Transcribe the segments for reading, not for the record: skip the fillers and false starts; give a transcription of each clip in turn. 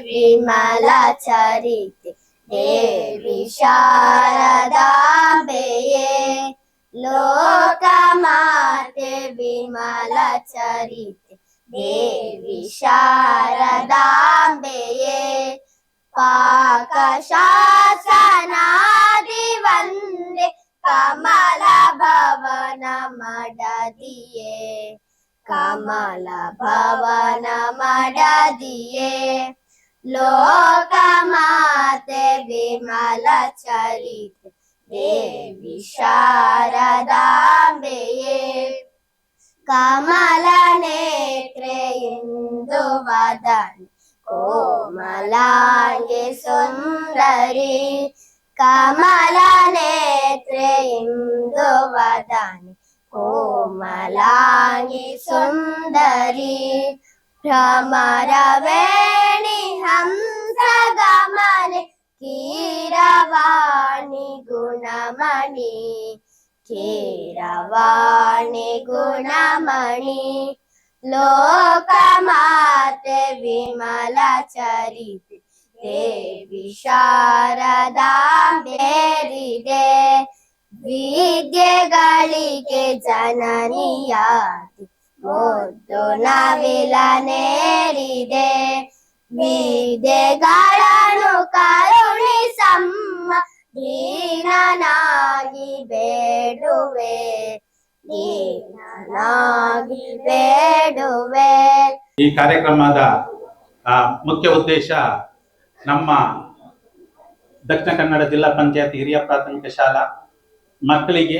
ವಿಮಲ ಚರಿತೆ ದೇವಿ ಶಾರದಾಂಬೆಯೇ ಲೋಕ ಮಾತೆ ವಿಮಲ ಚರಿತೆ ದೇವಿ ಶಾರದಾಂಬೆಯೇ ಪಾಕಶಾಸನಾದಿ ವಂದೇ ಕಮಲ ಭವನ ಮಡದಿಯೇ ಕಮಲ ಭವನ ಮಡದಿಯೇ ಲೋಕ ಮಾತೆ ವಿಮಲ ಚರಿತೆ ದೇವಿ ಶಾರದಾಂಬೆಯೇ ಕಮಲ ನೇತ್ರೆ ಇಂದು ವದನೆ ಕೋಮಲಾಂಗಿ ಸುಂದರಿ ಕಮಲ ನೇತ್ರೆ ಇಂದು ವದನೆ ಕೋಮಲಾಂಗಿ ಸುಂದರಿ ಭ್ರಮರ ವೇಣಿ ಹಂಸ ಗಮನೆ ಕೀರವಾಣಿ ಗುಣಮಣಿ ಕೀರವಾಣಿ ಗುಣಮಣಿ ಲೋಕ ಮಾತೆ ವಿಮಲ ಚರಿತೆ ದೇವಿ ಶಾರದಾಂಬೆರಿದೆ ವಿದ್ಯೆಗಳಿಗೆ ಜನನಿಯಾಗಿ ಮುದ್ದು ನವಿಲ ನೇರಿದೆ ವಿದ್ಯೆಗಳನ್ನು ಕರುಣಿಸಮ್ಮ ದೀನನಾಗಿ ಬೇಡುವೆ ದೀನನಾಗಿ ಬೇಡುವೆ. ಈ ಕಾರ್ಯಕ್ರಮದ ಮುಖ್ಯ ಉದ್ದೇಶ ನಮ್ಮ ದಕ್ಷಿಣ ಕನ್ನಡ ಜಿಲ್ಲಾ ಪಂಚಾಯತ್ ಹಿರಿಯ ಪ್ರಾಥಮಿಕ ಶಾಲಾ ಮಕ್ಕಳಿಗೆ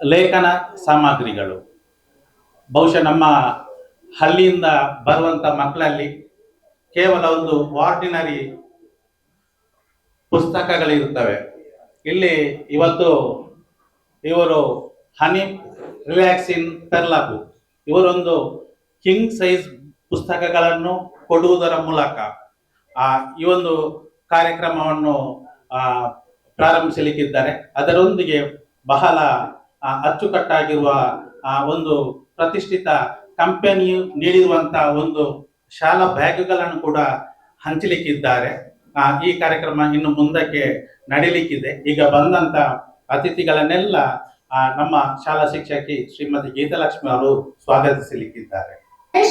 ಲೇಖನ ಸಾಮಗ್ರಿಗಳು. ಬಹುಶಃ ನಮ್ಮ ಹಳ್ಳಿಯಿಂದ ಬರುವಂತ ಮಕ್ಕಳಲ್ಲಿ ಕೇವಲ ಒಂದು ಆರ್ಡಿನರಿ ಪುಸ್ತಕಗಳಿರುತ್ತವೆ. ಇಲ್ಲಿ ಇವತ್ತು ಇವರು ಹನಿ ರಿಲ್ಯಾಕ್ಸಿನ್ ಪೆರ್ಲಾಕು ಇವರೊಂದು ಕಿಂಗ್ ಸೈಜ್ ಪುಸ್ತಕಗಳನ್ನು ಕೊಡುವುದರ ಮೂಲಕ ಈ ಒಂದು ಕಾರ್ಯಕ್ರಮವನ್ನು ಪ್ರಾರಂಭಿಸಲಿಕ್ಕಿದ್ದಾರೆ. ಅದರೊಂದಿಗೆ ಬಹಳ ಅಚ್ಚುಕಟ್ಟಾಗಿರುವ ಒಂದು ಪ್ರತಿಷ್ಠಿತ ಕಂಪನಿಯು ನೀಡಿರುವಂತಹ ಒಂದು ಶಾಲಾ ಬ್ಯಾಗ್ಗಳನ್ನು ಕೂಡ ಹಂಚಲಿಕ್ಕಿದ್ದಾರೆ. ಈ ಕಾರ್ಯಕ್ರಮ ಇನ್ನು ಮುಂದಕ್ಕೆ ನಡೀಲಿಕ್ಕಿದೆ. ಈಗ ಬಂದಂತ ಅತಿಥಿಗಳನ್ನೆಲ್ಲ ನಮ್ಮ ಶಾಲಾ ಶಿಕ್ಷಕಿ ಶ್ರೀಮತಿ ಗೀತಲಕ್ಷ್ಮಿ ಅವರು ಸ್ವಾಗತಿಸಲಿಕ್ಕಿದ್ದಾರೆ.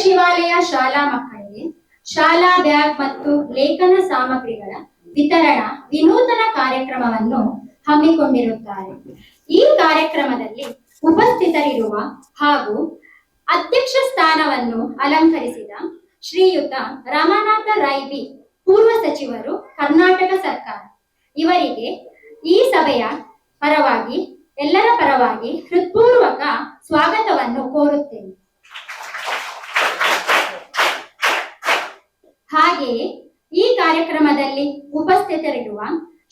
ಶಿವಾಲಯ ಶಾಲಾ ಮಕ್ಕಳಿಗೆ ಶಾಲಾ ಬ್ಯಾಗ್ ಮತ್ತು ಲೇಖನ ಸಾಮಗ್ರಿಗಳ ವಿತರಣಾ ವಿನೂತನ ಕಾರ್ಯಕ್ರಮವನ್ನು ಹಮ್ಮಿಕೊಂಡಿರುತ್ತಾರೆ. ಈ ಕಾರ್ಯಕ್ರಮದಲ್ಲಿ ಉಪಸ್ಥಿತರಿರುವ ಹಾಗೂ ಅಧ್ಯಕ್ಷ ಸ್ಥಾನವನ್ನು ಅಲಂಕರಿಸಿದ ಶ್ರೀಯುತ ರಮಾನಾಥ ರೈ ಬಿ, ಪೂರ್ವ ಸಚಿವರು, ಕರ್ನಾಟಕ ಸರ್ಕಾರ, ಇವರಿಗೆ ಈ ಸಭೆಯ ಪರವಾಗಿ ಎಲ್ಲರ ಪರವಾಗಿ ಹೃತ್ಪೂರ್ವಕ ಸ್ವಾಗತವನ್ನು ಕೋರುತ್ತೇನೆ. ಹಾಗೆಯೇ ಈ ಕಾರ್ಯಕ್ರಮದಲ್ಲಿ ಉಪಸ್ಥಿತರಿರುವ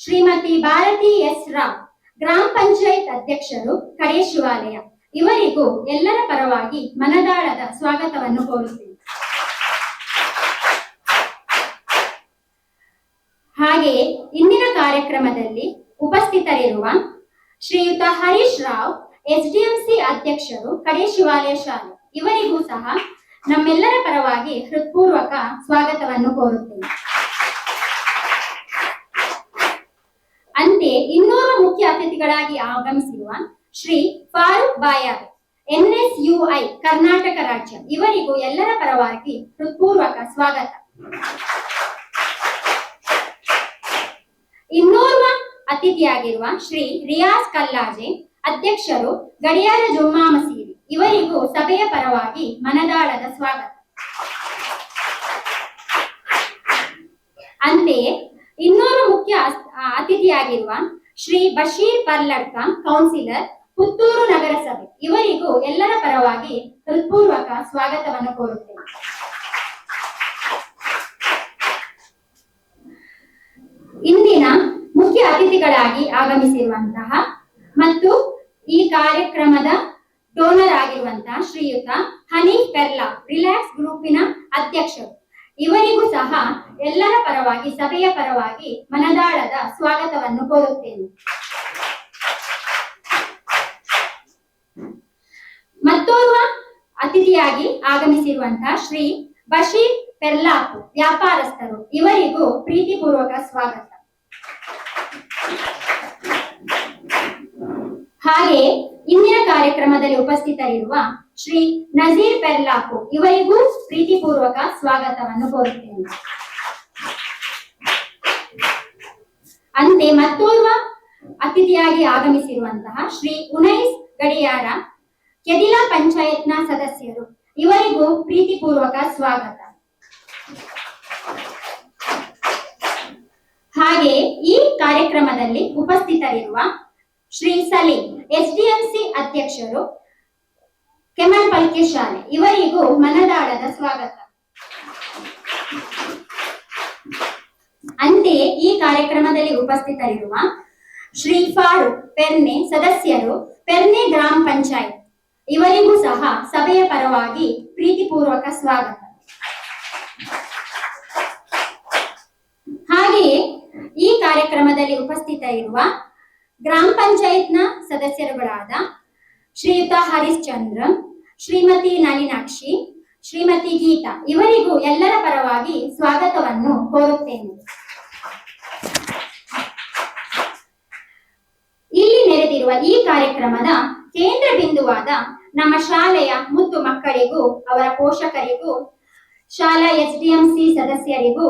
ಶ್ರೀಮತಿ ಭಾರತಿ ಎಸ್ ರಾವ್, ಗ್ರಾಮ ಪಂಚಾಯತ್ ಅಧ್ಯಕ್ಷರು, ಕಡೆ ಶಿವಾಲಯ, ಇವರಿಗೂ ಎಲ್ಲರ ಪರವಾಗಿ ಮನದಾಳದ ಸ್ವಾಗತವನ್ನು ಕೋರುತ್ತೇನೆ. ಹಾಗೆಯೇ ಇಂದಿನ ಕಾರ್ಯಕ್ರಮದಲ್ಲಿ ಉಪಸ್ಥಿತರಿರುವ ಶ್ರೀಯುತ ಹರೀಶ್ ರಾವ್, ಎಸ್ಡಿಎಂಸಿ ಅಧ್ಯಕ್ಷರು, ಕಡೆ ಶಿವಾಲಯ ಶಾಲೆ, ಇವರಿಗೂ ಸಹ ನಮ್ಮೆಲ್ಲರ ಪರವಾಗಿ ಹೃತ್ಪೂರ್ವಕ ಸ್ವಾಗತವನ್ನು ಕೋರುತ್ತೇನೆ. ಅಂತೆಯೇ ಇನ್ನೋರ್ವ ಮುಖ್ಯ ಅತಿಥಿಗಳಾಗಿ ಆಗಮಿಸಿರುವ ಶ್ರೀ ಫಾರೂಕ್ ಬಾಯಾರ್, NSUI ಕರ್ನಾಟಕ ರಾಜ್ಯ, ಇವರಿಗೂ ಎಲ್ಲರ ಪರವಾಗಿ ಹೃತ್ಪೂರ್ವಕ ಸ್ವಾಗತ. ಇನ್ನೋರ್ವ ಅತಿಥಿಯಾಗಿರುವ ಶ್ರೀ ರಿಯಾಜ್ ಕಲ್ಲಾಜೆ, ಅಧ್ಯಕ್ಷರು, ಗಡಿಯಾರ ಜುಮ್ಮಾ ಮಸೀದಿ, ಇವರಿಗೂ ಸಭೆಯ ಪರವಾಗಿ ಮನದಾಳದ ಸ್ವಾಗತ. ಅಂತೆಯೇ ಇನ್ನೋರ್ವ ಮುಖ್ಯ ಅತಿಥಿಯಾಗಿರುವ ಶ್ರೀ ಬಶೀರ್ ಪರ್ಲಡ್ಕ, ಕೌನ್ಸಿಲರ್, ಪುತ್ತೂರು ನಗರಸಭೆ, ಇವರಿಗೂ ಎಲ್ಲರ ಪರವಾಗಿ ಹೃತ್ಪೂರ್ವಕ ಸ್ವಾಗತವನ್ನು ಕೋರುತ್ತೇನೆ. ಇಂದಿನ ಮುಖ್ಯ ಅತಿಥಿಗಳಾಗಿ ಆಗಮಿಸಿರುವಂತಹ ಮತ್ತು ಈ ಕಾರ್ಯಕ್ರಮದ ಡೋನರ್ ಆಗಿರುವಂತಹ ಶ್ರೀಯುತ ಹನೀಫ್ ಪೆರ್ಲಾ, ರಿಲ್ಯಾಕ್ಸ್ ಗ್ರೂಪಿನ ಅಧ್ಯಕ್ಷರು, ಇವರಿಗೂ ಸಹ ಎಲ್ಲರ ಪರವಾಗಿ ಸಭೆಯ ಪರವಾಗಿ ಮನದಾಳದ ಸ್ವಾಗತವನ್ನು ಕೋರುತ್ತೇನೆ. ಮತ್ತೋರ್ವ ಅತಿಥಿಯಾಗಿ ಆಗಮಿಸಿರುವಂತಹ ಶ್ರೀ ಬಶೀರ್ ಪೆರ್ಲಾಪು ವ್ಯಾಪಾರಸ್ಥರು, ಇವರಿಗೂ ಪ್ರೀತಿಪೂರ್ವಕ ಸ್ವಾಗತ. ಹಾಗೆ ಇಂದಿನ ಕಾರ್ಯಕ್ರಮದಲ್ಲಿ ಉಪಸ್ಥಿತರಿರುವ ಶ್ರೀ ನಜೀರ್ ಪೆರ್ಲಾಪು ಇವರಿಗೂ ಪ್ರೀತಿಪೂರ್ವಕ ಸ್ವಾಗತವನ್ನು ಕೋರುತ್ತೇನೆ. ಅಂತೆ ಮತ್ತೋರ್ವ ಅತಿಥಿಯಾಗಿ ಆಗಮಿಸಿರುವಂತಹ ಶ್ರೀ ಉನೈಸ್ ಗಡಿಯಾರ ಕೆದಿಲಾ ಪಂಚಾಯತ್ನ ಸದಸ್ಯರು, ಇವರಿಗೂ ಪ್ರೀತಿಪೂರ್ವಕ ಸ್ವಾಗತ. ಹಾಗೆ ಈ ಕಾರ್ಯಕ್ರಮದಲ್ಲಿ ಉಪಸ್ಥಿತರಿರುವ ಶ್ರೀ ಸಲೀಂ ಎಸ್ಡಿಎಂಸಿ ಅಧ್ಯಕ್ಷರು, ಕೆಮಲ್ ಪಲ್ಕೆ ಶಾಲೆ, ಇವರಿಗೂ ಮನದಾಳದ ಸ್ವಾಗತ. ಅಂತೆಯೇ ಈ ಕಾರ್ಯಕ್ರಮದಲ್ಲಿ ಉಪಸ್ಥಿತರಿರುವ ಶ್ರೀ ಫಾರೂಕ್ ಪೆರ್ನೆ ಸದಸ್ಯರು, ಪೆರ್ನೆ ಗ್ರಾಮ ಪಂಚಾಯತ್, ಇವರಿಗೂ ಸಹ ಸಭೆಯ ಪರವಾಗಿ ಪ್ರೀತಿಪೂರ್ವಕ ಸ್ವಾಗತ. ಹಾಗೆಯೇ ಈ ಕಾರ್ಯಕ್ರಮದಲ್ಲಿ ಉಪಸ್ಥಿತರಿರುವ ಗ್ರಾಮ ಪಂಚಾಯತ್ನ ಸದಸ್ಯರುಗಳಾದ ಶ್ರೀಯುತ ಹರಿಶ್ಚಂದ್ರ, ಶ್ರೀಮತಿ ನಳಿನಾಕ್ಷಿ, ಶ್ರೀಮತಿ ಗೀತಾ, ಇವರಿಗೂ ಎಲ್ಲರ ಪರವಾಗಿ ಸ್ವಾಗತವನ್ನು ಕೋರುತ್ತೇನೆ. ಇಲ್ಲಿ ನೆರೆದಿರುವ ಈ ಕಾರ್ಯಕ್ರಮದ ಕೇಂದ್ರ ಬಿಂದುವಾದ ನಮ್ಮ ಶಾಲೆಯ ಮುದ್ದು ಮಕ್ಕಳಿಗೂ, ಅವರ ಪೋಷಕರಿಗೂ, ಶಾಲಾ ಎಸ್ಡಿಎಂಸಿ ಸದಸ್ಯರಿಗೂ,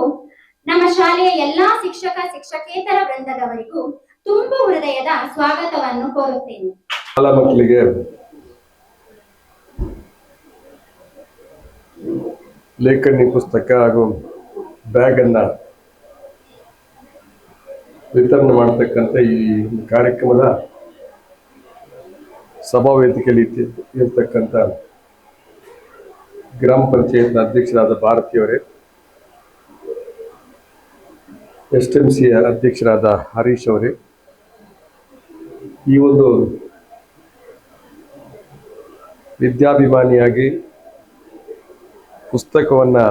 ನಮ್ಮ ಶಾಲೆಯ ಎಲ್ಲಾ ಶಿಕ್ಷಕ ಶಿಕ್ಷಕೇತರ ವೃಂದದವರಿಗೂ ತುಂಬು ಹೃದಯದ ಸ್ವಾಗತವನ್ನು ಕೋರುತ್ತೇನೆ. ಶಾಲಾ ಮಕ್ಕಳಿಗೆ ಲೇಖನಿ ಪುಸ್ತಕ ಹಾಗೂ ಬ್ಯಾಗ್ ಅನ್ನ ವಿತರಣೆ ಮಾಡತಕ್ಕಂಥ ಈ ಕಾರ್ಯಕ್ರಮದ ಸಭಾ ವೇದಿಕೆಯಲ್ಲಿ ಇರ್ತಕ್ಕಂಥ ಗ್ರಾಮ ಪಂಚಾಯತ್ನ ಅಧ್ಯಕ್ಷರಾದ ಭಾರತಿಯವರೇ, ಎಸ್ಎಂಸಿಯ ಅಧ್ಯಕ್ಷರಾದ ಹರೀಶ್ ಅವರೇ, ಈ ಒಂದು ವಿದ್ಯಾಭಿಮಾನಿಯಾಗಿ ಪುಸ್ತಕವನ್ನು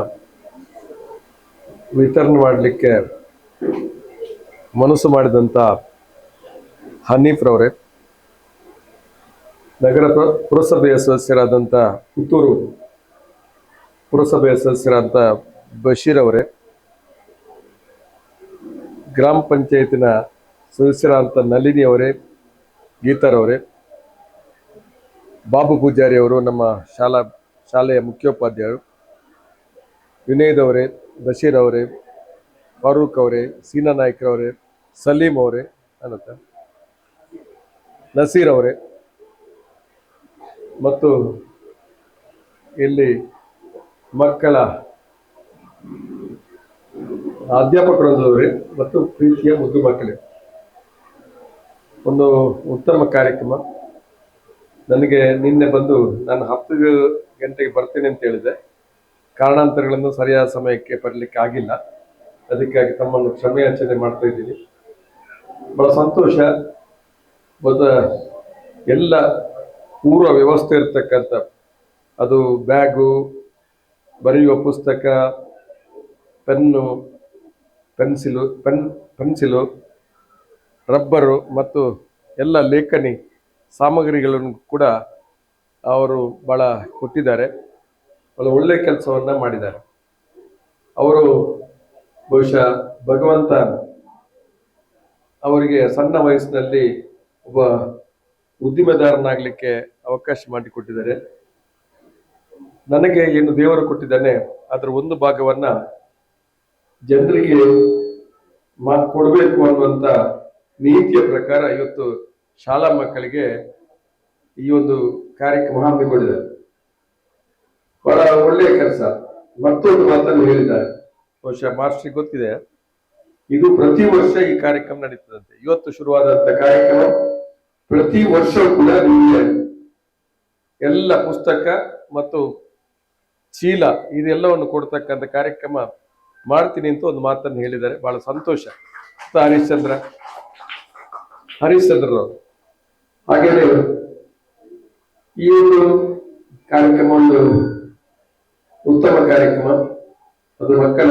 ವಿತರಣೆ ಮಾಡಲಿಕ್ಕೆ ಮನಸ್ಸು ಮಾಡಿದಂಥ ಹನೀಫ್ರವರೇ, ನಗರ ಪುರಸಭೆಯ ಸದಸ್ಯರಾದಂಥ ಪುತ್ತೂರು ಪುರಸಭೆಯ ಸದಸ್ಯರಾದಂಥ ಬಶೀರ್ ಅವರೇ, ಗ್ರಾಮ ಪಂಚಾಯತಿನ ಸದಸ್ಯರಾದಂಥ ನಳಿನಿ ಅವರೇ, ಗೀತಾರವರೇ, ಬಾಬು ಪೂಜಾರಿ ಅವರು ನಮ್ಮ ಶಾಲೆಯ ಮುಖ್ಯೋಪಾಧ್ಯಾಯರು, ವಿನಯ್ ಅವರೇ, ಬಶೀರ್ ಅವರೇ, ಫಾರೂಕ್ ಅವರೇ, ಸೀನಾ ನಾಯ್ಕರವರೇ, ಸಲೀಂ ಅವರೇ, ಅನಂತ ನಸೀರ್ ಅವರೇ, ಮತ್ತು ಇಲ್ಲಿ ಮಕ್ಕಳ ಅಧ್ಯಾಪಕರೊಂದವರೇ ಮತ್ತು ಪ್ರೀತಿಯ ಮುದ್ದು ಮಕ್ಕಳೇ, ಒಂದು ಉತ್ತಮ ಕಾರ್ಯಕ್ರಮ. ನನಗೆ ನಿನ್ನೆ ಬಂದು ನಾನು 10 ಗಂಟೆಗೆ ಬರ್ತೇನೆ ಅಂತ ಹೇಳಿದೆ. ಕಾರಣಾಂತರಗಳನ್ನು ಸರಿಯಾದ ಸಮಯಕ್ಕೆ ಬರಲಿಕ್ಕೆ ಆಗಿಲ್ಲ. ಅದಕ್ಕಾಗಿ ತಮ್ಮನ್ನು ಕ್ಷಮೆಯಾಚನೆ ಮಾಡ್ತಾ ಇದ್ದೀನಿ. ಬಹಳ ಸಂತೋಷ. ಎಲ್ಲ ಪೂರ್ವ ವ್ಯವಸ್ಥೆ ಇರ್ತಕ್ಕಂಥ, ಅದು ಬ್ಯಾಗು, ಬರೆಯುವ ಪುಸ್ತಕ, ಪೆನ್ನು, ಪೆನ್ಸಿಲು, ರಬ್ಬರು ಮತ್ತು ಎಲ್ಲ ಲೇಖನಿ ಸಾಮಗ್ರಿಗಳನ್ನು ಕೂಡ ಅವರು ಭಾಳ ಕೊಟ್ಟಿದ್ದಾರೆ. ಭಾಳ ಒಳ್ಳೆಯ ಕೆಲಸವನ್ನು ಮಾಡಿದ್ದಾರೆ. ಅವರು ಬಹುಶಃ ಭಗವಂತ ಅವರಿಗೆ ಸಣ್ಣ ವಯಸ್ಸಿನಲ್ಲಿ ಒಬ್ಬ ಉದ್ದಿಮೆದಾರನಾಗಲಿಕ್ಕೆ ಅವಕಾಶ ಮಾಡಿಕೊಟ್ಟಿದ್ದಾರೆ. ನನಗೆ ಏನು ದೇವರು ಕೊಟ್ಟಿದ್ದಾನೆ ಅದರ ಒಂದು ಭಾಗವನ್ನು ಜನರಿಗೆ ಕೊಡಬೇಕು ಅನ್ನುವಂಥ ನೀತಿಯ ಪ್ರಕಾರ ಇವತ್ತು ಶಾಲಾ ಮಕ್ಕಳಿಗೆ ಈ ಒಂದು ಕಾರ್ಯಕ್ರಮ ಹಮ್ಮಿಕೊಂಡಿದ್ದಾರೆ. ಬಹಳ ಒಳ್ಳೆಯ ಕೆಲಸ. ಮತ್ತೊಂದು ಮಾತನ್ನು ಹೇಳಿದ್ದಾರೆ, ಬಹುಶಃ ಮಾಸ್ಟ್ರಿಗೆ ಗೊತ್ತಿದೆ, ಇದು ಪ್ರತಿ ವರ್ಷ ಈ ಕಾರ್ಯಕ್ರಮ ನಡೀತದಂತೆ. ಇವತ್ತು ಶುರುವಾದಂಥ ಕಾರ್ಯಕ್ರಮ ಪ್ರತಿ ವರ್ಷವೂ ಕೂಡ ನಿಮಗೆ ಎಲ್ಲ ಪುಸ್ತಕ ಮತ್ತು ಚೀಲ ಇದೆಲ್ಲವನ್ನು ಕೊಡ್ತಕ್ಕಂಥ ಕಾರ್ಯಕ್ರಮ ಮಾಡ್ತೀನಿ ಅಂತ ಒಂದು ಮಾತನ್ನು ಹೇಳಿದ್ದಾರೆ. ಬಹಳ ಸಂತೋಷ. ಹರೀಶ್ಚಂದ್ರರು ಹಾಗೇನೆ ಈ ಒಂದು ಕಾರ್ಯಕ್ರಮ ಒಂದು ಉತ್ತಮ ಕಾರ್ಯಕ್ರಮ. ಅದು ಮಕ್ಕಳ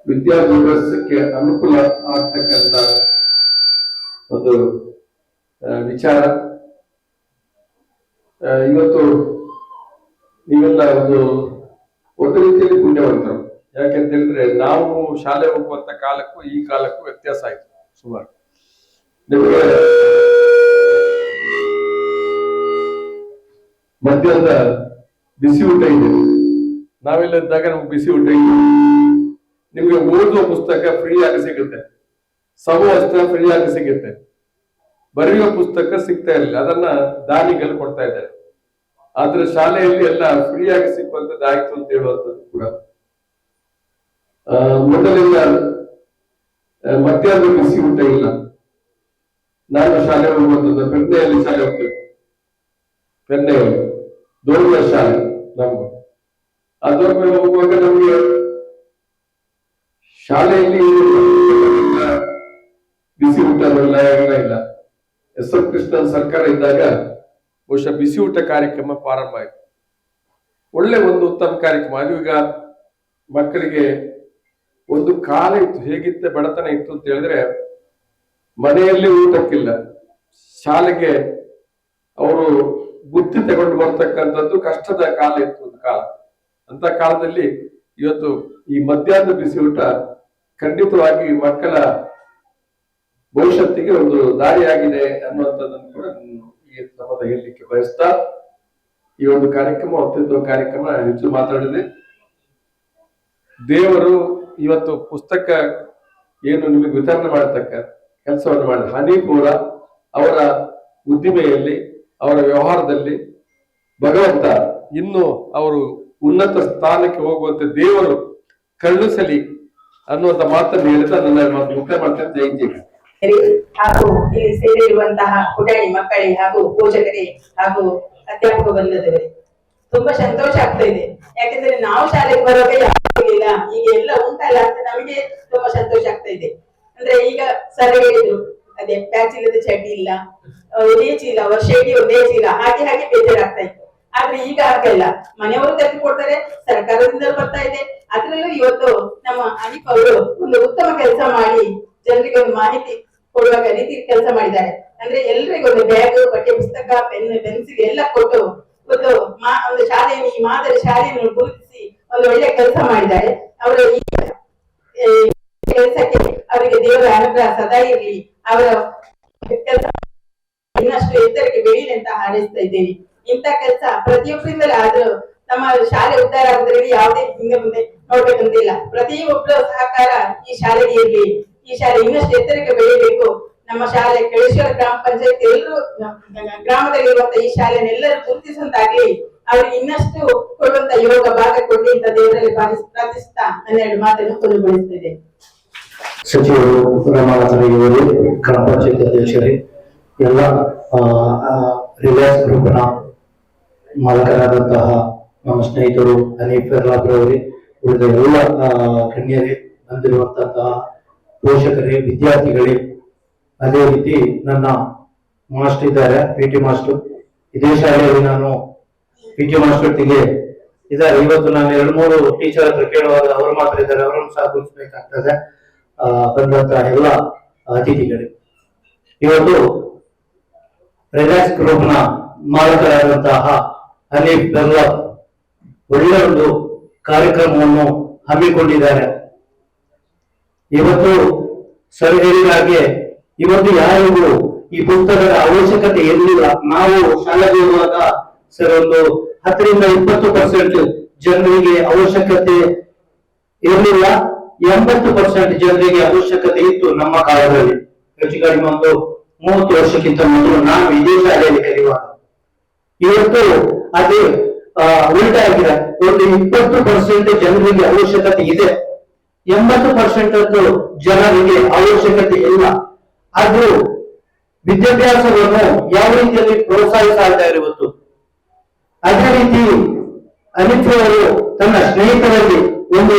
ವಿದ್ಯಾಭ್ಯಾಸಕ್ಕೆ ಅನುಕೂಲ ಆಗ್ತಕ್ಕಂಥ ಒಂದು ವಿಚಾರ. ಇವತ್ತು ನೀವೆಲ್ಲ ಒಂದು ಒಂದು ರೀತಿಯಲ್ಲಿ ಪುಣ್ಯವಂತರು. ಯಾಕೆಂತ ಹೇಳಿದ್ರೆ ನಾವು ಶಾಲೆ ಹೋಗುವಂತ ಕಾಲಕ್ಕೂ ಈ ಕಾಲಕ್ಕೂ ವ್ಯತ್ಯಾಸ ಆಯ್ತು ಸುಮಾರು. ನಿಮಗೆ ಮಧ್ಯಾಹ್ನದ ಬಿಸಿ ಊಟ ಇದೆ, ನಾವೆಲ್ಲ ಇದ್ದಾಗ ನಮ್ಗೆ ಬಿಸಿ ಊಟ ಇದೆ. ನಿಮ್ಗೆ ಓದುವ ಪುಸ್ತಕ ಫ್ರೀ ಆಗಿ ಸಿಗುತ್ತೆ, ಸಮವಸ್ತ್ರ ಫ್ರೀ ಆಗಿ ಸಿಗುತ್ತೆ, ಬರೆಯುವ ಪುಸ್ತಕ ಸಿಗ್ತಾ ಇರಲಿಲ್ಲ, ಅದನ್ನ ದಾನಿಗಳು ಕೊಡ್ತಾ ಇದ್ದಾರೆ. ಆದ್ರೆ ಶಾಲೆಯಲ್ಲಿ ಎಲ್ಲ ಫ್ರೀ ಆಗಿ ಸಿಕ್ಕುವಂತದ್ದು ಆಯ್ತು ಅಂತ ಹೇಳುವಂಥದ್ದು ಕೂಡ. ಮೊದಲಿಂದ ಮಧ್ಯಾಹ್ನ ಬಿಸಿ ಊಟ ಇಲ್ಲ. ನಾನು ಶಾಲೆ ಹೋಗುವಂಥದ್ದು ಪೆರ್ನೆಯಲ್ಲಿ ಶಾಲೆ ಹೋಗ್ತೇವೆ, ಪೆರ್ನೆಯಲ್ಲಿ ದೊಡ್ಡ ಶಾಲೆ ನಮ್ಗೆ. ಅದರ ಹೋಗುವಾಗ ನಮ್ಗೆ ಶಾಲೆಯಲ್ಲಿ ಬಿಸಿ ಊಟ ಎಲ್ಲ ಇಲ್ಲ. ಎಸ್ ಎಂ ಕೃಷ್ಣನ್ ಸರ್ಕಾರ ಇದ್ದಾಗ ಬಹುಶಃ ಬಿಸಿ ಊಟ ಕಾರ್ಯಕ್ರಮ ಪ್ರಾರಂಭ ಆಯಿತು. ಒಳ್ಳೆ ಒಂದು ಉತ್ತಮ ಕಾರ್ಯಕ್ರಮ. ಅದು ಈಗ ಮಕ್ಕಳಿಗೆ ಒಂದು ಕಾಲ ಇತ್ತು, ಹೇಗಿತ್ತ ಬಡತನ ಇತ್ತು ಅಂತ ಹೇಳಿದ್ರೆ ಮನೆಯಲ್ಲಿ ಊಟಕ್ಕಿಲ್ಲ, ಶಾಲೆಗೆ ಅವರು ಬುತ್ತಿ ತಗೊಂಡು ಬರ್ತಕ್ಕಂಥದ್ದು ಕಷ್ಟದ ಕಾಲ ಇತ್ತು ಒಂದು ಕಾಲ. ಅಂತ ಕಾಲದಲ್ಲಿ ಇವತ್ತು ಈ ಮಧ್ಯಾಹ್ನ ಬಿಸಿ ಊಟ ಖಂಡಿತವಾಗಿ ಮಕ್ಕಳ ಭವಿಷ್ಯತ್ತಿಗೆ ಒಂದು ದಾರಿಯಾಗಿದೆ ಅನ್ನುವಂಥದ್ದನ್ನು ಕೂಡ ಈ ಸಂಬಂಧ ಹೇಳಲಿಕ್ಕೆ ಬಯಸ್ತಾ, ಈ ಒಂದು ಕಾರ್ಯಕ್ರಮ ಅತ್ಯುತ್ತಮ ಕಾರ್ಯಕ್ರಮ. ಹೆಚ್ಚು ಮಾತಾಡಿದೆ. ದೇವರು ಇವತ್ತು ಪುಸ್ತಕ ಏನು ನಿಮಗೆ ವಿತರಣೆ ಮಾಡತಕ್ಕ ಕೆಲಸವನ್ನು ಮಾಡಿದ ಹನೀಪುರ ಅವರ ಉದ್ದಿಮೆಯಲ್ಲಿ, ಅವರ ವ್ಯವಹಾರದಲ್ಲಿ ಭಗವಂತ ಇನ್ನು ಅವರು ಉನ್ನತ ಸ್ಥಾನಕ್ಕೆ ಹೋಗುವಂತೆ ದೇವರು ಕರುಣಿಸಲಿ ಅನ್ನುವಂತ ಮಾತನ್ನು ಹೇಳಿದ ನನ್ನ ಮುಕ್ತ ಮಾಡ್ತೇನೆ. ಜೈ ಜೈ. ಹಾಗೂ ಇಲ್ಲಿ ಸೇರಿರುವಂತಹ ಪುಟಾಣಿ ಮಕ್ಕಳಿಗೆ ಹಾಗೂ ಪೋಷಕರೇ ಹಾಗೂ ಅಧ್ಯಾಪಕ ಬಂದದವರೇ ತುಂಬಾ ಸಂತೋಷ ಆಗ್ತಾ ಇದೆ. ಯಾಕಂದ್ರೆ ನಾವು ಶಾಲೆಗೆ ಬರುವಾಗ ಯಾರಿಲ್ಲ, ಈಗ ಎಲ್ಲ ಉಂಟಲ್ಲ ಅಂತ ನಮಗೆ ತುಂಬಾ ಸಂತೋಷ ಆಗ್ತಾ ಇದೆ. ಅಂದ್ರೆ ಈಗ ಸರ್ ಹೇಳಿದ್ರು, ಅದೇ ಪ್ಯಾಚ್ ಇಲ್ಲದ ಚಡ್ಡಿ ಇಲ್ಲ, ಒಂದೇ ಚೀಲ, ವರ್ಷ ಇಡೀ ಒಂದೇ ಚೀಲ, ಹಾಗೆ ಹಾಗೆ ಬೇಜಾರಾಗ್ತಾ ಇತ್ತು. ಆದ್ರೆ ಈಗ ಹಾಗೆಲ್ಲ ಮನೆಯವರು ತೆಗೆದು ಕೊಡ್ತಾರೆ, ಸರ್ಕಾರದಿಂದ ಬರ್ತಾ ಇದೆ. ಅದ್ರಲ್ಲೂ ಇವತ್ತು ನಮ್ಮ ಅನಿಪ್ ಅವರು ಒಂದು ಉತ್ತಮ ಕೆಲಸ ಮಾಡಿ ಜನರಿಗೆ ಒಂದು ಮಾಹಿತಿ ಕೊಡುವಾಗ ರೀತಿ ಕೆಲಸ ಮಾಡಿದ್ದಾರೆ. ಅಂದ್ರೆ ಎಲ್ರಿಗೂ ಒಂದು ಬ್ಯಾಗ್, ಪಠ್ಯ ಪುಸ್ತಕ, ಪೆನ್, ಪೆನ್ಸಿಲ್ ಎಲ್ಲ ಕೊಟ್ಟು ಒಂದು ಶಾಲೆಯನ್ನು, ಈ ಮಾದರಿ ಶಾಲೆಯನ್ನು ಗುರುತಿಸಿ ಒಂದು ಒಳ್ಳೆ ಕೆಲಸ ಮಾಡಿದ್ದಾರೆ. ಅವರ ಈ ಕೆಲಸಕ್ಕೆ ಅವರಿಗೆ ದೇವರ ಅನುಗ್ರಹ ಸದಾ ಇರಲಿ. ಅವರ ಕೆಲಸ ಇನ್ನಷ್ಟು ಎತ್ತರಕ್ಕೆ ಬೆಳೀಲಿ ಅಂತ ಹಾರೈಸ್ತಾ ಇದ್ದೇನೆ. ಇಂಥ ಕೆಲಸ ಪ್ರತಿಯೊಬ್ಬರಿಂದಲೇ ಆದ್ರೂ ನಮ್ಮ ಶಾಲೆ ಉದ್ಧಾರ ಆಗುವುದರಲ್ಲಿ ಯಾವುದೇ ಹಿಂದೆ ಮುಂದೆ ನೋಡ್ಬೇಕಂತಿಲ್ಲ. ಪ್ರತಿಯೊಬ್ಬರ ಸಹಕಾರ ಈ ಶಾಲೆಗೆ ಇರ್ಲಿ. ಈ ಶಾಲೆ ಇನ್ನಷ್ಟು ಎತ್ತರಕ್ಕೆ ಬೆಳೆಯಬೇಕು. ನಮ್ಮ ಶಾಲೆ ಕೆಳೇಶ್ವರ ಗ್ರಾಮ ಪಂಚಾಯತ್ ಎಲ್ಲರೂ ಗ್ರಾಮದಲ್ಲಿರುವಂತಹ ಈ ಶಾಲೆನೆಲ್ಲರೂ ಗುರುತಿಸುವಂತಾಗ್ಲಿ, ಅವ್ರಿಗೆ ಇನ್ನಷ್ಟು ಕೊಡುವಂತ ಯೋಗ ಭಾಗ ಕೊಡ್ಲಿ ಅಂತ ದೇವರಲ್ಲಿ ಪ್ರಾರ್ಥಿಸ್ತಾ ನನ್ನೆರಡು ಮಾತನ್ನು ಕೊನೆಗೊಳಿಸುತ್ತಿದೆ. ಸಚಿವರು, ರಮಾನಾಥರವರು, ಗ್ರಾಮ ಪಂಚಾಯತ್ ಅಧ್ಯಕ್ಷರೇ, ಎಲ್ಲ ರಿಲಯನ್ಸ್ ಗ್ರೂಪ್ನ ಮಾಲಕರಾದಂತಹ ನಮ್ಮ ಸ್ನೇಹಿತರು ಹನೀಫ್ ಅವರೇ, ಉಳಿದ ಎಲ್ಲ ಗಣ್ಯರೇ, ಬಂದಿರುವಂತಹ ಪೋಷಕರೇ, ವಿದ್ಯಾರ್ಥಿಗಳೇ, ಅದೇ ರೀತಿ ನನ್ನ ಮಾಸ್ಟರ್ ಇದ್ದಾರೆ, PT ಮಾಸ್ಟರ್. ಇದೇ ಶಾಲೆಯಲ್ಲಿ ನಾನು PT ಮಾಸ್ಟರ್ಗೆ ಇದ್ದಾರೆ. ಇವತ್ತು ನಾನು 2-3 ಟೀಚರ್ ಹತ್ರ ಕೇಳುವಾಗ ಅವರು ಮಾತ್ರ ಇದ್ದಾರೆ, ಅವರನ್ನು ಸಹ ಗುರುತಿಸಬೇಕಾಗ್ತದೆ. ಬಂದಂತಹ ಎಲ್ಲ ಅತಿಥಿಗಳೇ, ಇವತ್ತು ರಿಲಯನ್ಸ್ ಗ್ರೂಪ್ನ ಮಾಲಕರಾದಂತಹ ಹನೀಫ್ ಬೆರ್ಲಾ ಒಳ್ಳೆ ಒಂದು ಕಾರ್ಯಕ್ರಮವನ್ನು ಹಮ್ಮಿಕೊಂಡಿದ್ದಾರೆ. ಇವತ್ತು ಸರ್ ಹೇಳಿದ ಹಾಗೆ ಇವತ್ತು ಯಾರಿಗೂ ಈ ಪುಸ್ತಕದ ಅವಶ್ಯಕತೆ ಇರಲಿಲ್ಲ. ನಾವು ಶಾಲೆಗೆ ಹೋಗುವಾಗ ಸರ್ ಒಂದು 10-20% ಜನರಿಗೆ ಅವಶ್ಯಕತೆ ಇರಲಿಲ್ಲ, 80% ಜನರಿಗೆ ಅವಶ್ಯಕತೆ ಇತ್ತು ನಮ್ಮ ಕಾಲದಲ್ಲಿ. ಹೆಚ್ಚು ಕಡಿಮೆ ಒಂದು 30 ವರ್ಷಕ್ಕಿಂತ ಮೊದಲು ನಾನು ಇದೇ ಶಾಲೆಯಲ್ಲಿ ಕಲಿಯುವಾಗ. ಇವತ್ತು ಅದೇ ಉಲ್ಟಾ ಆಗಿದೆ. ಒಂದು 20% ಜನರಿಗೆ ಅವಶ್ಯಕತೆ ಇದೆ, 80% ಜನರಿಗೆ ಅವಶ್ಯಕತೆ ಇಲ್ಲ. ಆದ್ರೂ ವಿದ್ಯಾಭ್ಯಾಸವನ್ನು ಯಾವ ರೀತಿಯಲ್ಲಿ ಪ್ರೋತ್ಸಾಹಿಸ್ತಾ ಇದ್ದಾರೆ ಇವತ್ತು. ಅದೇ ರೀತಿ ಅನಿತ್ ಅವರು ತನ್ನ ಸ್ನೇಹಿತರಲ್ಲಿ ಒಂದು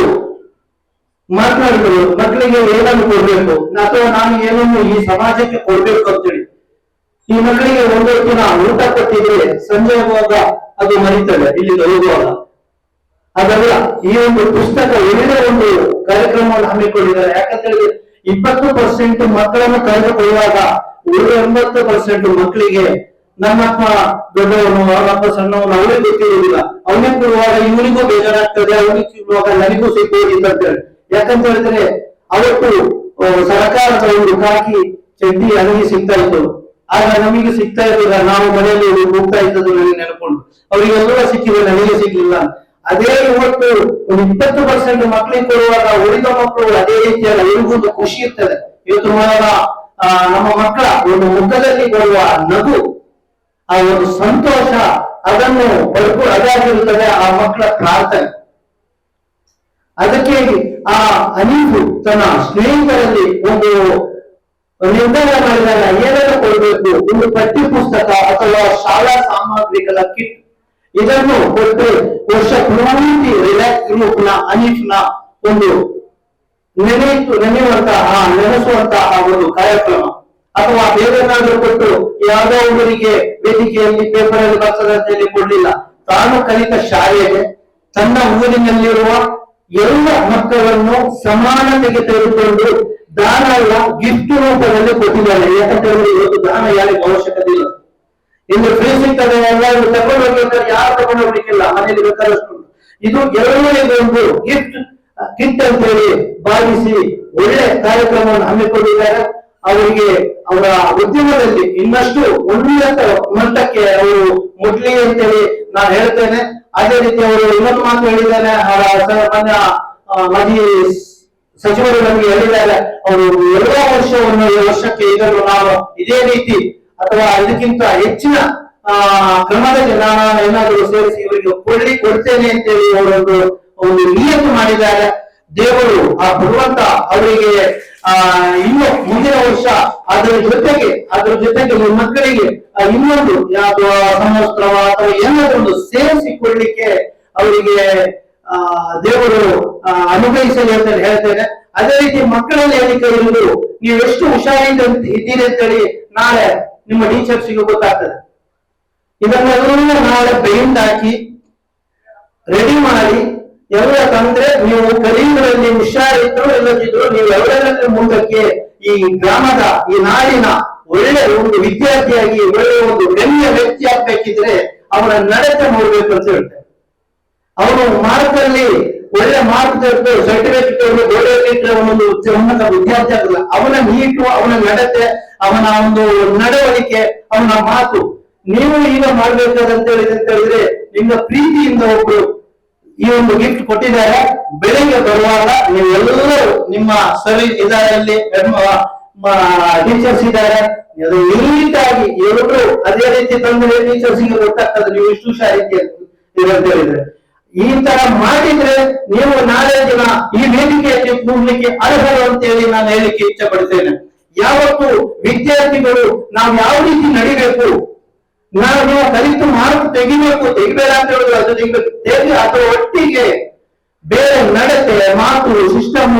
ಮಾತನಾಡಿದರು, ಮಕ್ಕಳಿಗೆ ಏನನ್ನು ಕೊಡ್ಬೇಕು ಅಥವಾ ನಾನು ಏನನ್ನು ಈ ಸಮಾಜಕ್ಕೆ ಕೊಡ್ಬೇಕು ಅಂತೇಳಿ. ಈ ಮಕ್ಕಳಿಗೆ ಒಂದು ದಿನ ಊಟ ಕೊಟ್ಟಿದ್ರೆ ಸಂಜೆ ಹೋಗುವಾಗ ಅದು ಮರೀತದೆ, ಇಲ್ಲಿಂದ ಹೋಗುವಾಗ ಅದಲ್ಲ. ಈ ಒಂದು ಪುಸ್ತಕ ಒಳ್ಳೆ ಒಂದು ಕಾರ್ಯಕ್ರಮವನ್ನು ಹಮ್ಮಿಕೊಂಡಿದ್ದಾರೆ. ಯಾಕಂತ ಹೇಳಿದ್ರೆ 20% ಮಕ್ಕಳನ್ನು ಕಳೆದುಕೊಳ್ಳುವಾಗ 80% ಮಕ್ಕಳಿಗೆ ನಮ್ಮಪ್ಪ ದೊಡ್ಡವನು ಅವನಪ್ಪ ಸಣ್ಣವನು ಅವನಿಗೆ ಗೊತ್ತಿರುವುದಿಲ್ಲ. ಅವನಿಗೆ ಕೊಡುವಾಗ ಇವನಿಗೂ ಬೇಜಾರಾಗ್ತದೆ, ಅವನಿಗೆ ಕೊಡುವಾಗ ನನಗೂ ಸಿಗ್ಬೋದಿತ್ತು ಅಂತ ಹೇಳಿ. ಯಾಕಂತ ಹೇಳಿದ್ರೆ ಅವತ್ತು ಸರ್ಕಾರದ ಒಂದು ಕಾಕಿ ಚಡ್ಡಿ ನನಗೆ ಸಿಗ್ತಾ ಇತ್ತು, ಆಗ ನಮಗೆ ಸಿಗ್ತಾ ಇರಲಿಲ್ಲ. ನಾವು ಮನೆಯಲ್ಲಿ ಹೋಗ್ತಾ ಇದ್ದದ್ದು ನನಗೆ ನೆನಕೊಂಡು ಅವರಿಗೆಲ್ಲ ಸಿಕ್ಕಿದ್ರೆ ನನಗೆ ಸಿಗ್ಲಿಲ್ಲ. ಅದೇ ಇವತ್ತು ಒಂದು 20% ಮಕ್ಕಳಿಗೆ ಕೊಡುವಾಗ ಉಳಿದ ಮಕ್ಕಳು ಅದೇ ರೀತಿಯಾಗಿ ಅವರಿಗೂ ಒಂದು ಖುಷಿ ಇರ್ತದೆ. ಇವತ್ತು ನಮ್ಮ ಮಕ್ಕಳ ಒಂದು ಮುಖದಲ್ಲಿ ಬರುವ ನಗು, ಆ ಒಂದು ಸಂತೋಷ, ಅದನ್ನು ಅದಾಗಿರುತ್ತದೆ ಆ ಮಕ್ಕಳ ಪ್ರಾರ್ಥನೆ. ಅದಕ್ಕೆ ಆ ಅನೀಫು ತನ್ನ ಸ್ನೇಹಿತರಲ್ಲಿ ಒಂದು ನಿರ್ಧಾರ ಮಾಡಿದಾಗ ಏನೆಲ್ಲ ಕೊಡಬೇಕು, ಒಂದು ಪಠ್ಯ ಪುಸ್ತಕ ಅಥವಾ ಶಾಲಾ ಸಾಮಗ್ರಿಗಳ ಕಿಟ್, ಇದನ್ನು ಕೊಟ್ಟು ವರ್ಷ ಪೂರ್ತಿ ರಿಲ್ಯಾಕ್ಸ್ ಗ್ರೂಪ್ನ ಅನೀಫ್ನ ಒಂದು ನೆನೆಸುವಂತಹ ಒಂದು ಕಾರ್ಯಕ್ರಮ ಅಥವಾ ಬೇರೆನಾದ್ರೂ ಕೊಟ್ಟು ಯಾವುದೋ ಒಬ್ಬರಿಗೆ ವೇದಿಕೆಯಲ್ಲಿ ಪೇಪರ್ ಅಲ್ಲಿ ಬರ್ತದೆ ಅಂತ ಹೇಳಿ ಕೊಡ್ಲಿಲ್ಲ. ತಾನು ಕಲಿತ ಶಾಲೆಗೆ ತನ್ನ ಊರಿನಲ್ಲಿರುವ ಎಲ್ಲ ಮಕ್ಕಳನ್ನು ಸಮಾನತೆಗೆ ತೆಗೆದುಕೊಂಡು ದಾನ ಎಲ್ಲ ಗಿಫ್ಟ್ ರೂಪದಲ್ಲಿ ಕೊಟ್ಟಿದ್ದಾರೆ. ಯಾಕಂತ ಹೇಳಿದ್ರೆ ಇವತ್ತು ದಾನ ಯಾರಿಗೂ ಅವಶ್ಯಕತೆ ಇಲ್ಲ, ಇನ್ನು ಫ್ರೀ ಸಿಗ್ತದೆ, ಎಲ್ಲರೂ ತಗೊಂಡು ಹೋಗ್ಬೇಕಾದ್ರೆ ಯಾರು ತಗೊಂಡು ಹೋಗ್ಲಿಕ್ಕಿಲ್ಲ, ಮನೆಯಲ್ಲಿ ಬೇಕಾದಷ್ಟು. ಇದು ಎಲ್ಲರಿಗೂ ಒಂದು ಗಿಫ್ಟ್ ಕಿಟ್ ಅಂತ ಹೇಳಿ ಭಾವಿಸಿ ಒಳ್ಳೆ ಕಾರ್ಯಕ್ರಮವನ್ನು ಹಮ್ಮಿಕೊಂಡಿದ್ದಾರೆ. ಅವರಿಗೆ ಅವರ ಉದ್ಯಮದಲ್ಲಿ ಇನ್ನಷ್ಟು ಉನ್ನತ ಮಟ್ಟಕ್ಕೆ ಅವರು ಮುಟ್ಲಿ ಅಂತೇಳಿ ನಾನು ಹೇಳ್ತೇನೆ. ಅದೇ ರೀತಿ ಅವರು ಇನ್ನೊಂದು ಮಾತು ಹೇಳಿದ್ದಾರೆ, ಮಾಜಿ ಸಚಿವರು ನಮಗೆ ಹೇಳಿದ್ದಾರೆ, ಅವರು ಎಲ್ಲ ವರ್ಷಕ್ಕೆ ಇದನ್ನು ನಾವು ಇದೇ ರೀತಿ ಅಥವಾ ಇದಕ್ಕಿಂತ ಹೆಚ್ಚಿನ ಕ್ರಮದಲ್ಲಿ ನಾನು ಏನಾದರೂ ಸೇರಿಸಿ ಇವರಿಗೆ ಕೊಡ್ತೇನೆ ಅಂತೇಳಿ ಅವರೊಂದು ಒಂದು ನಿಯತ್ತು ಮಾಡಿದ್ದಾರೆ. ದೇವರು ಆ ಭಗವಂತ ಅವರಿಗೆ ಇನ್ನು ಮುಂದಿನ ವರ್ಷ ಅದರ ಜೊತೆಗೆ ಮಕ್ಕಳಿಗೆ ಇನ್ನೊಂದು ಯಾವುದು ಸಮವಸ್ತ್ರವ ಅಥವಾ ಏನಾದ್ರೂ ಒಂದು ಸೇರಿಸಿಕೊಳ್ಳಿಕ್ಕೆ ಅವರಿಗೆ ದೇವರು ಅನುಗ್ರಹಿಸಲಿ ಅಂತ ಹೇಳ್ತೇನೆ. ಅದೇ ರೀತಿ ಮಕ್ಕಳಲ್ಲಿ ಹೇಳಿಕೆ ಇರುವುದು, ನೀವು ಎಷ್ಟು ಹುಷಾರಿಂದ ಇದ್ದೀರಿ ಅಂತೇಳಿ ನಾಳೆ ನಿಮ್ಮ ಟೀಚರ್ಸ್ಗೆ ಗೊತ್ತಾಗ್ತದೆ. ಇದನ್ನೆಲ್ಲ ನಾಳೆ ಪೇಂಟ್ ಹಾಕಿ ರೆಡಿ ಮಾಡಿ ಎಲ್ಲ ತಂದ್ರೆ ನೀವು ಕಲಿಯುವುದರಲ್ಲಿ ಹುಷಾರಿದ್ರು ಇಲ್ಲದಿದ್ರು ನೀವು ಎಲ್ಲರಲ್ಲಿ ಮುಂದಕ್ಕೆ ಈ ಗ್ರಾಮದ ಈ ನಾಡಿನ ಒಳ್ಳೆ ಒಂದು ವಿದ್ಯಾರ್ಥಿಯಾಗಿ ಒಳ್ಳೆ ಒಂದು ಗಣ್ಯ ವ್ಯಕ್ತಿ ಆಗ್ಬೇಕಿದ್ರೆ ಅವನ ನಡತೆ ನೋಡ್ಬೇಕು ಅಂತ ಹೇಳ್ತಾರೆ. ಅವನು ಮಾರ್ಕಲ್ಲಿ ಒಳ್ಳೆ ಮಾರ್ಕ್ ತೆಗೆದು ಸರ್ಟಿಫಿಕೇಟ್ ಗೋಡೆ ಅವನೊಂದು ಉನ್ನತ ವಿದ್ಯಾರ್ಥಿ ಆಗಲ್ಲ. ಅವನ ನೀಟು, ಅವನ ನಡತೆ, ಅವನ ಒಂದು ನಡವಳಿಕೆ, ಅವನ ಮಾತು ನೀವು ಈಗ ಮಾಡ್ಬೇಕಾದಂತ ಹೇಳಿದ್ರೆ ನಿಮ್ಮ ಪ್ರೀತಿಯಿಂದ ಒಬ್ರು ಈ ಒಂದು ಗಿಫ್ಟ್ ಕೊಟ್ಟಿದ್ದಾರೆ. ಬೆಳಿಗ್ಗೆ ಬರುವಾಗ ನೀವೆಲ್ಲರೂ ನಿಮ್ಮ ಇದರಲ್ಲಿ ಟೀಚರ್ಸ್ ಇದ್ದಾರೆ, ನೀಟಾಗಿ ಎಲ್ಲರೂ ಅದೇ ರೀತಿ ತಂದ್ರೆ ಟೀಚರ್ಸ್ಗೆ ಗೊತ್ತಾಗ್ತದೆ ನೀವು ಇಷ್ಟು ಹುಷಾರಿಕೆ ಅಂತ ಹೇಳಿದ್ರೆ. ಈ ತರ ಮಾಡಿದ್ರೆ ನೀವು ನಾಳೆ ದಿನ ಈ ವೇದಿಕೆಯಲ್ಲಿ ಕೂಡ್ಲಿಕ್ಕೆ ಅರ್ಹರು ಅಂತೇಳಿ ನಾನು ಹೇಳಿಕ್ಕೆ ಇಚ್ಛೆ ಪಡ್ತೇನೆ. ಯಾವತ್ತು ವಿದ್ಯಾರ್ಥಿಗಳು ನಾವು ಯಾವ ರೀತಿ ನಡಿಬೇಕು, ನಾವು ಕಲಿತು ಮಾರ್ಕ್ ತೆಗಿಬೇಡ ಅಂತ ಹೇಳಿದ್ರು ಅದು ತೆಗೆದು ಅದರ ಒಟ್ಟಿಗೆ ಬೇರೆ ನಡತೆ, ಮಾತು, ಸಿಸ್ಟಮ್,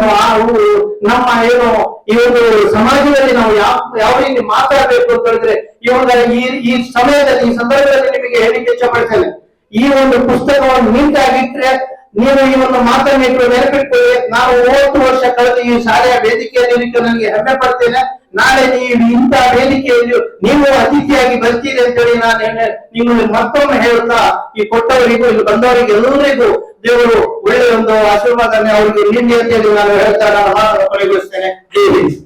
ನಮ್ಮ ಏನು ಈ ಒಂದು ಸಮಾಜದಲ್ಲಿ ನಾವು ಯಾವ ರೀತಿ ಮಾತಾಡ್ಬೇಕು ಅಂತ ಹೇಳಿದ್ರೆ ಇವಾಗ ಈ ಸಮಯದಲ್ಲಿ ಈ ಸಂದರ್ಭದಲ್ಲಿ ನಿಮಗೆ ಹೇಳಿಕೆ ಇಚ್ಛೆ ಪಡ್ತೇನೆ. ಈ ಒಂದು ಪುಸ್ತಕವನ್ನು ನೀಟಾಗಿಟ್ರೆ ನೀವು ಈ ಒಂದು ಮಾತನ್ನಿಟ್ಟು ನೆನಪಿಟ್ಕೊಳ್ಳಿ. ನಾವು 30 ವರ್ಷ ಕಳೆದ ಈ ಶಾಲೆಯ ವೇದಿಕೆಯಲ್ಲಿ ನನಗೆ ಹೆಮ್ಮೆ ಪಡ್ತೇನೆ. ನಾಳೆ ನೀವು ಇಂಥ ವೇದಿಕೆಯಲ್ಲಿ ನೀವು ಅತಿಥಿಯಾಗಿ ಬರ್ತೀರಿ ಅಂತೇಳಿ ನಾನು ನಿಮ್ಮಲ್ಲಿ ಮತ್ತೊಮ್ಮೆ ಹೇಳುತ್ತಾ ಈ ಕೊಟ್ಟವರಿಗೂ ಇಲ್ಲಿ ಬಂದವರಿಗೆ ಎಲ್ಲರಿಗೂ ದೇವರು ಒಳ್ಳೆಯ ಒಂದು ಆಶೀರ್ವಾದನೆ ಅವರಿಗೆ ನೀಡಿ ಅಂತೇಳಿ ನಾನು ಹೇಳ್ತಾ ನಾನು ಮಾತನ್ನು ಕೊನೆಗೊಳಿಸ್ತೇನೆ. ಜೈ ಹಿಂದ್.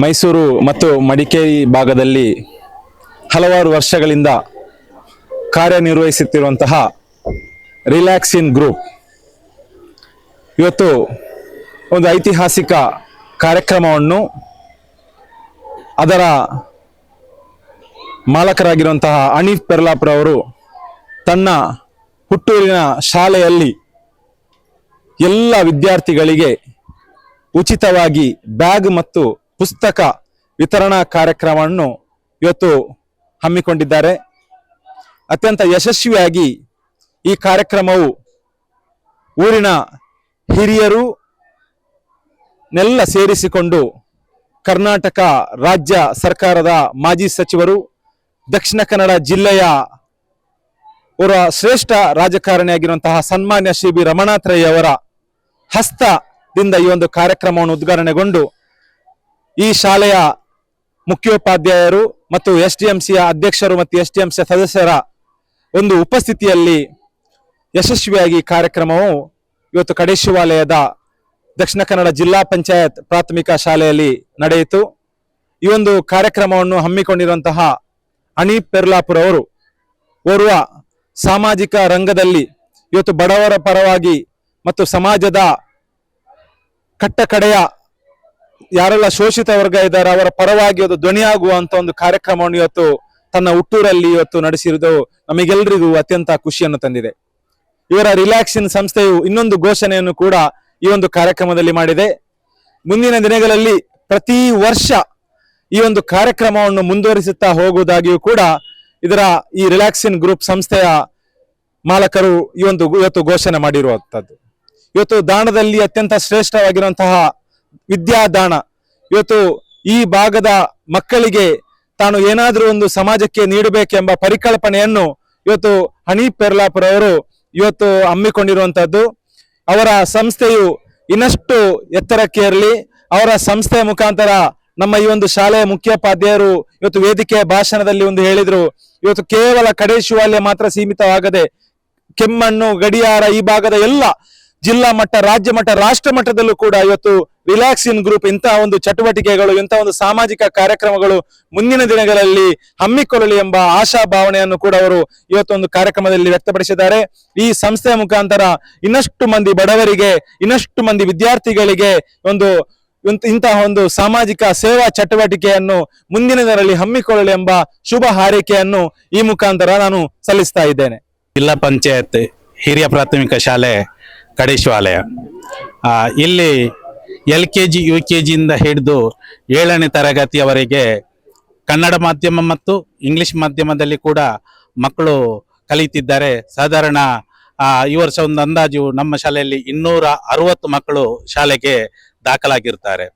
ಮೈಸೂರು ಮತ್ತು ಮಡಿಕೇರಿ ಭಾಗದಲ್ಲಿ ಹಲವಾರು ವರ್ಷಗಳಿಂದ ಕಾರ್ಯನಿರ್ವಹಿಸುತ್ತಿರುವಂತಹ ರಿಲ್ಯಾಕ್ಸಿನ್ ಗ್ರೂಪ್ ಇವತ್ತು ಒಂದು ಐತಿಹಾಸಿಕ ಕಾರ್ಯಕ್ರಮವನ್ನು ಅದರ ಮಾಲಕರಾಗಿರುವಂತಹ ಹನೀಫ್ ಪೆರ್ಲಾಪುರ ಅವರು ತನ್ನ ಹುಟ್ಟೂರಿನ ಶಾಲೆಯಲ್ಲಿ ಎಲ್ಲ ವಿದ್ಯಾರ್ಥಿಗಳಿಗೆ ಉಚಿತವಾಗಿ ಬ್ಯಾಗ್ ಮತ್ತು ಪುಸ್ತಕ ವಿತರಣಾ ಕಾರ್ಯಕ್ರಮವನ್ನು ಇವತ್ತು ಹಮ್ಮಿಕೊಂಡಿದ್ದಾರೆ. ಅತ್ಯಂತ ಯಶಸ್ವಿಯಾಗಿ ಈ ಕಾರ್ಯಕ್ರಮವು ಊರಿನ ಹಿರಿಯರು ನೆಲ್ಲ ಸೇರಿಸಿಕೊಂಡು ಕರ್ನಾಟಕ ರಾಜ್ಯ ಸರ್ಕಾರದ ಮಾಜಿ ಸಚಿವರು, ದಕ್ಷಿಣ ಕನ್ನಡ ಜಿಲ್ಲೆಯ ಅವರ ಶ್ರೇಷ್ಠ ರಾಜಕಾರಣಿಯಾಗಿರುವಂತಹ ಸನ್ಮಾನ್ಯ ಶ್ರೀ ಬಿ ರಮನಾಥ್ ರೈ ಅವರ ಹಸ್ತದಿಂದ ಈ ಒಂದು ಕಾರ್ಯಕ್ರಮವನ್ನು ಉದ್ಘಾಟನೆಗೊಂಡು ಈ ಶಾಲೆಯ ಮುಖ್ಯೋಪಾಧ್ಯಾಯರು ಮತ್ತು SDMCಯ ಅಧ್ಯಕ್ಷರು ಮತ್ತು SDMC ಸದಸ್ಯರ ಒಂದು ಉಪಸ್ಥಿತಿಯಲ್ಲಿ ಯಶಸ್ವಿಯಾಗಿ ಕಾರ್ಯಕ್ರಮವು ಇವತ್ತು ಕಡೇಶಿವಾಲಯದ ದಕ್ಷಿಣ ಕನ್ನಡ ಜಿಲ್ಲಾ ಪಂಚಾಯತ್ ಪ್ರಾಥಮಿಕ ಶಾಲೆಯಲ್ಲಿ ನಡೆಯಿತು. ಈ ಒಂದು ಕಾರ್ಯಕ್ರಮವನ್ನು ಹಮ್ಮಿಕೊಂಡಿರುವಂತಹ ಹನೀಫ್ ಪೆರ್ಲಾಪುರ ಅವರು ಓರ್ವ ಸಾಮಾಜಿಕ ರಂಗದಲ್ಲಿ ಇವತ್ತು ಬಡವರ ಪರವಾಗಿ ಮತ್ತು ಸಮಾಜದ ಕಟ್ಟಕಡೆಯ ಯಾರೆಲ್ಲ ಶೋಷಿತ ವರ್ಗ ಇದ್ದಾರೆ ಅವರ ಪರವಾಗಿ ಒಂದು ಧ್ವನಿಯಾಗುವಂತ ಒಂದು ಕಾರ್ಯಕ್ರಮವನ್ನು ಇವತ್ತು ತನ್ನ ಹುಟ್ಟೂರಲ್ಲಿ ಇವತ್ತು ನಡೆಸಿರುವುದು ನಮಗೆಲ್ಲರಿಗೂ ಅತ್ಯಂತ ಖುಷಿಯನ್ನು ತಂದಿದೆ. ಇವರ ರಿಲ್ಯಾಕ್ಸಿನ್ ಸಂಸ್ಥೆಯು ಇನ್ನೊಂದು ಘೋಷಣೆಯನ್ನು ಕೂಡ ಈ ಒಂದು ಕಾರ್ಯಕ್ರಮದಲ್ಲಿ ಮಾಡಿದೆ. ಮುಂದಿನ ದಿನಗಳಲ್ಲಿ ಪ್ರತಿ ವರ್ಷ ಈ ಒಂದು ಕಾರ್ಯಕ್ರಮವನ್ನು ಮುಂದುವರಿಸುತ್ತಾ ಹೋಗುವುದಾಗಿಯೂ ಕೂಡ ಈ ರಿಲ್ಯಾಕ್ಸಿನ್ ಗ್ರೂಪ್ ಸಂಸ್ಥೆಯ ಮಾಲಕರು ಇವತ್ತು ಘೋಷಣೆ ಮಾಡಿರುವಂತದ್ದು. ಇವತ್ತು ದಾನದಲ್ಲಿ ಅತ್ಯಂತ ಶ್ರೇಷ್ಠವಾಗಿರುವಂತಹ ವಿದ್ಯಾದಾನ. ಇವತ್ತು ಈ ಭಾಗದ ಮಕ್ಕಳಿಗೆ ತಾನು ಏನಾದರೂ ಒಂದು ಸಮಾಜಕ್ಕೆ ನೀಡಬೇಕೆಂಬ ಪರಿಕಲ್ಪನೆಯನ್ನು ಇವತ್ತು ಹನೀಫ್ ಪೆರ್ಲಾಪುರ ಅವರು ಇವತ್ತು ಹಮ್ಮಿಕೊಂಡಿರುವಂತದ್ದು. ಅವರ ಸಂಸ್ಥೆಯು ಇನ್ನಷ್ಟು ಎತ್ತರಕ್ಕೆ ಇರಲಿ. ಅವರ ಸಂಸ್ಥೆಯ ಮುಖಾಂತರ ನಮ್ಮ ಈ ಒಂದು ಶಾಲೆಯ ಮುಖ್ಯೋಪಾಧ್ಯಾಯರು ಇವತ್ತು ವೇದಿಕೆಯ ಭಾಷಣದಲ್ಲಿ ಒಂದು ಹೇಳಿದ್ರು, ಇವತ್ತು ಕೇವಲ ಕಡೇಶಿವಾಲಯ ಮಾತ್ರ ಸೀಮಿತವಾಗದೆ ಕೆಮ್ಮಣ್ಣು, ಗಡಿಯಾರ ಈ ಭಾಗದ ಎಲ್ಲ ಜಿಲ್ಲಾ ಮಟ್ಟ, ರಾಜ್ಯ ಮಟ್ಟ, ರಾಷ್ಟ್ರ ಮಟ್ಟದಲ್ಲೂ ಕೂಡ ಇವತ್ತು ರಿಲ್ಯಾಕ್ಸಿನ್ ಗ್ರೂಪ್ ಇಂತಹ ಒಂದು ಚಟುವಟಿಕೆಗಳು, ಇಂತಹ ಒಂದು ಸಾಮಾಜಿಕ ಕಾರ್ಯಕ್ರಮಗಳು ಮುಂದಿನ ದಿನಗಳಲ್ಲಿ ಹಮ್ಮಿಕೊಳ್ಳಲಿ ಎಂಬ ಆಶಾ ಭಾವನೆಯನ್ನು ಕೂಡ ಅವರು ಇವತ್ತೊಂದು ಕಾರ್ಯಕ್ರಮದಲ್ಲಿ ವ್ಯಕ್ತಪಡಿಸಿದ್ದಾರೆ. ಈ ಸಂಸ್ಥೆಯ ಮುಖಾಂತರ ಇನ್ನಷ್ಟು ಮಂದಿ ಬಡವರಿಗೆ, ಇನ್ನಷ್ಟು ಮಂದಿ ವಿದ್ಯಾರ್ಥಿಗಳಿಗೆ ಇಂತಹ ಒಂದು ಸಾಮಾಜಿಕ ಸೇವಾ ಚಟುವಟಿಕೆಯನ್ನು ಮುಂದಿನ ದಿನಗಳಲ್ಲಿ ಹಮ್ಮಿಕೊಳ್ಳಲಿ ಎಂಬ ಶುಭ ಹಾರೈಕೆಯನ್ನು ಈ ಮುಖಾಂತರ ನಾನು ಸಲ್ಲಿಸ್ತಾ ಇದ್ದೇನೆ. ಜಿಲ್ಲಾ ಪಂಚಾಯತ್ ಹಿರಿಯ ಪ್ರಾಥಮಿಕ ಶಾಲೆ ಕಡೇಶಿವಾಲಯ, ಇಲ್ಲಿ LKG UKG ಇಂದ ಹಿಡಿದು 7ನೇ ತರಗತಿಯವರೆಗೆ ಕನ್ನಡ ಮಾಧ್ಯಮ ಮತ್ತು ಇಂಗ್ಲಿಷ್ ಮಾಧ್ಯಮದಲ್ಲಿ ಕೂಡ ಮಕ್ಕಳು ಕಲಿತಿದ್ದಾರೆ. ಸಾಧಾರಣ ಈ ವರ್ಷ ಒಂದು ಅಂದಾಜು ನಮ್ಮ ಶಾಲೆಯಲ್ಲಿ 260 ಮಕ್ಕಳು ಶಾಲೆಗೆ ದಾಖಲಾಗಿರ್ತಾರೆ.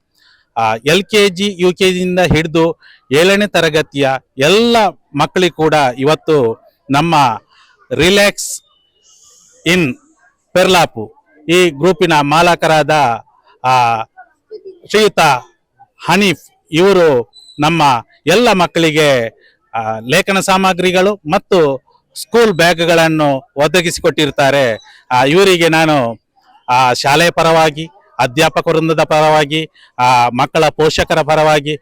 LKG UKG ಇಂದ ಹಿಡಿದು 7ನೇ ತರಗತಿಯ ಎಲ್ಲ ಮಕ್ಕಳಿಗೆ ಕೂಡ ಇವತ್ತು ನಮ್ಮ ರಿಲ್ಯಾಕ್ಸ್ ಇನ್ ಪೆರ್ಲಾಪು ಈ ಗ್ರೂಪಿನ ಮಾಲಕರಾದ ಶ್ರೀಯುತ ಹನೀಫ್ ಇವರು ನಮ್ಮ ಎಲ್ಲ ಮಕ್ಕಳಿಗೆ ಲೇಖನ ಸಾಮಗ್ರಿಗಳು ಮತ್ತು ಸ್ಕೂಲ್ ಬ್ಯಾಗ್ಗಳನ್ನು ಒದಗಿಸಿಕೊಟ್ಟಿರ್ತಾರೆ. ಇವರಿಗೆ ನಾನು ಶಾಲೆಯ ಪರವಾಗಿ, ಅಧ್ಯಾಪಕ ವೃಂದದ ಪರವಾಗಿ, ಮಕ್ಕಳ ಪೋಷಕರ ಪರವಾಗಿ,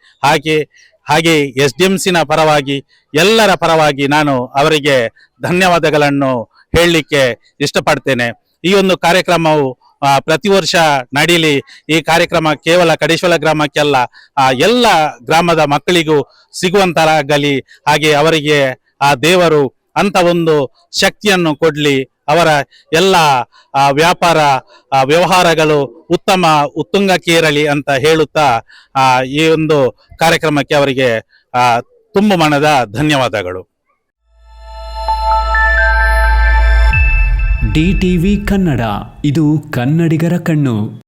ಹಾಗೆ SDMCನ ಪರವಾಗಿ, ಎಲ್ಲರ ಪರವಾಗಿ ನಾನು ಅವರಿಗೆ ಧನ್ಯವಾದಗಳನ್ನು ಹೇಳಲಿಕ್ಕೆ ಇಷ್ಟಪಡ್ತೇನೆ. ಈ ಒಂದು ಕಾರ್ಯಕ್ರಮವು ಪ್ರತಿ ವರ್ಷ ನಡೀಲಿ. ಈ ಕಾರ್ಯಕ್ರಮ ಕೇವಲ ಕಡೇಶಿವಾಲಯ ಗ್ರಾಮಕ್ಕೆಲ್ಲ, ಎಲ್ಲ ಗ್ರಾಮದ ಮಕ್ಕಳಿಗೂ ಸಿಗುವಂತರಾಗಲಿ. ಹಾಗೆ ಅವರಿಗೆ ಆ ದೇವರು ಅಂತ ಒಂದು ಶಕ್ತಿಯನ್ನು ಕೊಡ್ಲಿ. ಅವರ ಎಲ್ಲ ವ್ಯಾಪಾರ ವ್ಯವಹಾರಗಳು ಉತ್ತುಂಗಕ್ಕೆ ಏರಲಿ ಅಂತ ಹೇಳುತ್ತಾ ಈ ಒಂದು ಕಾರ್ಯಕ್ರಮಕ್ಕೆ ಅವರಿಗೆ ತುಂಬ ಮನದ ಧನ್ಯವಾದಗಳು. DTV ಕನ್ನಡ, ಇದು ಕನ್ನಡಿಗರ ಕಣ್ಣು.